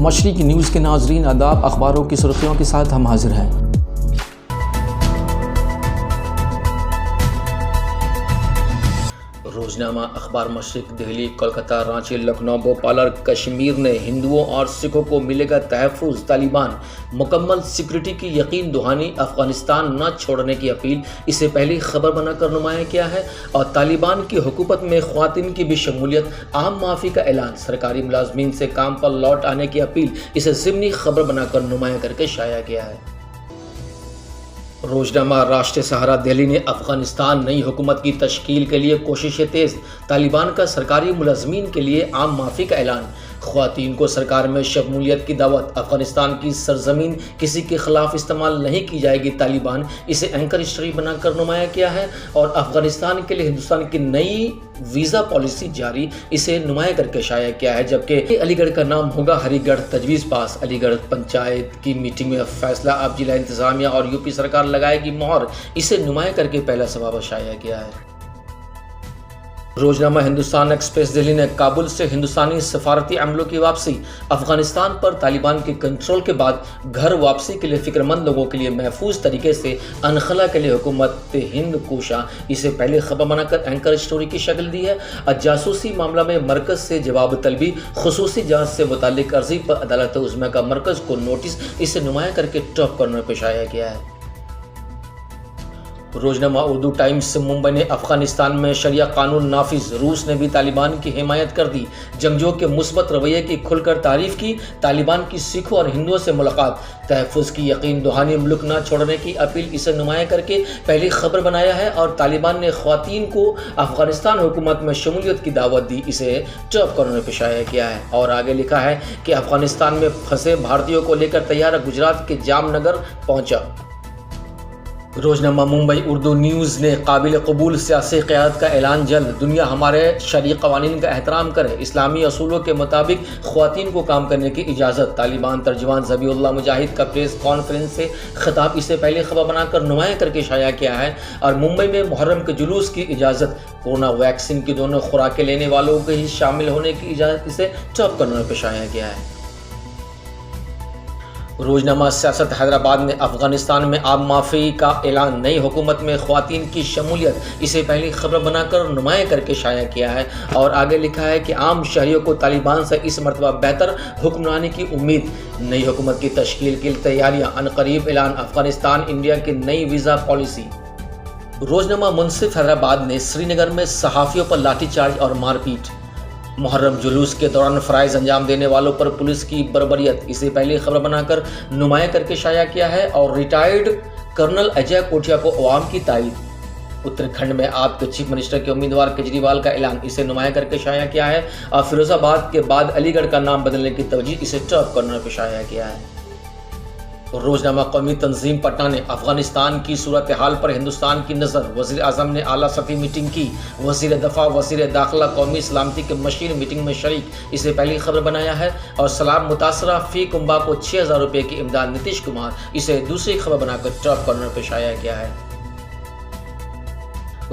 مشرق نیوز کے ناظرین آداب، اخباروں کی سرخیوں کے ساتھ ہم حاضر ہیں۔ روزنامہ اخبار مشرق دہلی، کولکتہ، رانچی، لکھنؤ، بھوپال اور کشمیر نے ہندوؤں اور سکھوں کو ملے گا تحفظ، طالبان مکمل سیکورٹی کی یقین دہانی، افغانستان نہ چھوڑنے کی اپیل اسے پہلی خبر بنا کر نمایاں کیا ہے، اور طالبان کی حکومت میں خواتین کی بھی شمولیت، عام معافی کا اعلان، سرکاری ملازمین سے کام پر لوٹ آنے کی اپیل اسے ضمنی خبر بنا کر نمایاں کر کے شائع کیا ہے۔ روزنامہ راشٹریہ سہارا دہلی نے افغانستان نئی حکومت کی تشکیل کے لیے کوششیں تیز، طالبان کا سرکاری ملازمین کے لیے عام معافی کا اعلان، خواتین کو سرکار میں شمولیت کی دعوت، افغانستان کی سرزمین کسی کے خلاف استعمال نہیں کی جائے گی، طالبان اسے اینکر اسٹوری بنا کر نمایاں کیا ہے، اور افغانستان کے لیے ہندوستان کی نئی ویزا پالیسی جاری اسے نمایاں کر کے شائع کیا ہے، جبکہ علی گڑھ کا نام ہوگا ہری گڑھ تجویز پاس، علی گڑھ پنچایت کی میٹنگ میں فیصلہ، اب ضلع انتظامیہ اور یوپی سرکار لگائے گی مہر، اسے نمایاں کر کے پہلا سبب شائع کیا ہے۔ روزنامہ ہندوستان ایکسپریس دہلی نے کابل سے ہندوستانی سفارتی عملوں کی واپسی، افغانستان پر طالبان کے کنٹرول کے بعد گھر واپسی کے لیے فکر مند لوگوں کے لیے محفوظ طریقے سے انخلا کے لیے حکومت ہند کوشاں، اسے پہلے خبر بنا کر اینکر اسٹوری کی شکل دی ہے۔ جاسوسی معاملہ میں مرکز سے جواب طلبی، خصوصی جانچ سے متعلق عرضی پر عدالت عظمیٰ کا مرکز کو نوٹس، اسے نمایاں کر کے ٹاپ کارنر پہ شائع کیا ہے۔ روزنامہ اردو ٹائمز ممبئی نے افغانستان میں شریعہ قانون نافذ، روس نے بھی طالبان کی حمایت کر دی، جنگجوؤں کے مثبت رویے کی کھل کر تعریف کی، طالبان کی سکھوں اور ہندوؤں سے ملاقات، تحفظ کی یقین دہانی، ملک نہ چھوڑنے کی اپیل اسے نمایاں کر کے پہلی خبر بنایا ہے، اور طالبان نے خواتین کو افغانستان حکومت میں شمولیت کی دعوت دی، اسے ٹاپ کارنر پہ شائع کیا ہے، اور آگے لکھا ہے کہ افغانستان میں پھنسے بھارتیوں کو لے کر طیارہ گجرات کے جام نگر پہنچا۔ روزنامہ ممبئی اردو نیوز نے قابل قبول سیاسی قیادت کا اعلان، جلد دنیا ہمارے شرعی قوانین کا احترام کرے، اسلامی اصولوں کے مطابق خواتین کو کام کرنے کی اجازت، طالبان ترجمان ذبیح اللہ مجاہد کا پریس کانفرنس سے خطاب، اسے پہلے خبر بنا کر نمایاں کر کے شائع کیا ہے، اور ممبئی میں محرم کے جلوس کی اجازت، کورونا ویکسین کی دونوں خوراکیں لینے والوں کے ہی شامل ہونے کی اجازت، اسے ٹاپ کارنر پہ شائع کیا ہے۔ روزنامہ سیاست حیدرآباد نے افغانستان میں عام معافی کا اعلان، نئی حکومت میں خواتین کی شمولیت، اسے پہلی خبر بنا کر نمایاں کر کے شائع کیا ہے، اور آگے لکھا ہے کہ عام شہریوں کو طالبان سے اس مرتبہ بہتر حکمرانی کی امید، نئی حکومت کی تشکیل کی تیاریاں، عنقریب اعلان، افغانستان انڈیا کی نئی ویزا پالیسی۔ روزنامہ منصف حیدرآباد نے سری نگر میں صحافیوں پر لاٹھی چارج اور مار پیٹ، محرم جلوس کے دوران فرائض انجام دینے والوں پر پولیس کی بربریت، اسے پہلی خبر بنا کر نمایاں کر کے شائع کیا ہے، اور ریٹائرڈ کرنل اجے کوٹیا کو عوام کی تائید، اتراکھنڈ میں آپ کے چیف منسٹر کے امیدوار کیجریوال کا اعلان، اسے نمایاں کر کے شائع کیا ہے، اور فیروز آباد کے بعد علی گڑھ کا نام بدلنے کی توجہ، اسے ٹاپ کارنر پہ شائع کیا ہے۔ روزنامہ قومی تنظیم پٹنہ نے افغانستان کی صورتحال پر ہندوستان کی نظر، وزیر اعظم نے اعلیٰ سطحی میٹنگ کی، وزیر دفاع، وزیر داخلہ قومی سلامتی کے مشیر میٹنگ میں شریک، اسے پہلی خبر بنایا ہے، اور سیلاب متاثرہ فی کنبہ کو 6,000 روپے کی امداد، نتیش کمار، اسے دوسری خبر بنا کر ٹاپ کارنر پہ شائع کیا ہے۔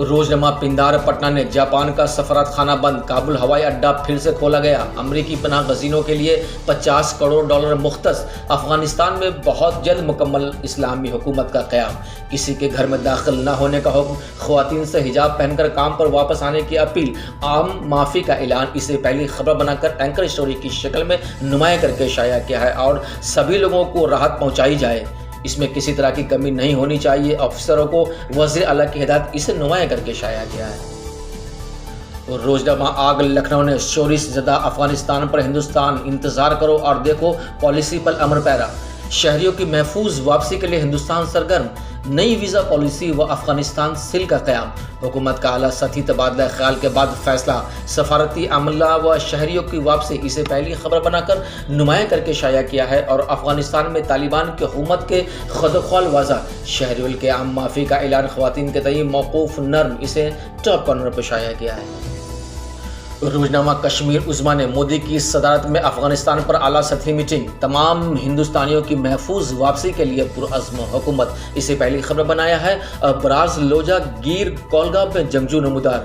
روزنامہ پندار پٹنہ نے جاپان کا سفارت خانہ بند، کابل ہوائی اڈہ پھر سے کھولا گیا، امریکی پناہ گزینوں کے لیے $50 کروڑ مختص، افغانستان میں بہت جلد مکمل اسلامی حکومت کا قیام، کسی کے گھر میں داخل نہ ہونے کا حکم، خواتین سے حجاب پہن کر کام پر واپس آنے کی اپیل، عام معافی کا اعلان، اسے پہلی خبر بنا کر اینکر اسٹوری کی شکل میں نمایاں کر کے شائع کیا ہے، اور سبھی لوگوں کو راحت پہنچائی جائے، اس میں کسی طرح کی کمی نہیں ہونی چاہیے، افسروں کو وزیر اعلیٰ کی ہدایت، اسے نمایاں کر کے شائع کیا ہے۔ روزنامہ آگ لکھنؤ نے شوری سے زدہ افغانستان پر ہندوستان، انتظار کرو اور دیکھو پالیسی پر امر پیرا، شہریوں کی محفوظ واپسی کے لیے ہندوستان سرگرم، نئی ویزا پالیسی و افغانستان سل کا قیام، حکومت کا اعلیٰ سطحی تبادلہ خیال کے بعد فیصلہ، سفارتی عملہ و شہریوں کی واپسی، اسے پہلی خبر بنا کر نمایاں کر کے شائع کیا ہے، اور افغانستان میں طالبان کی حکومت کے خدخوال واضح، شہریوں کے عام معافی کا اعلان، خواتین کے تئیں موقوف نرم، اسے ٹاپ کارنر پر شائع کیا ہے۔ روزنامہ کشمیر عظمیٰ نے مودی کی صدارت میں افغانستان پر اعلیٰ سطحی میٹنگ، تمام ہندوستانیوں کی محفوظ واپسی کے لیے پرعزم حکومت، اسے پہلی خبر بنایا ہے، براز لوجا گیر کولگام میں جنگجو نمودار،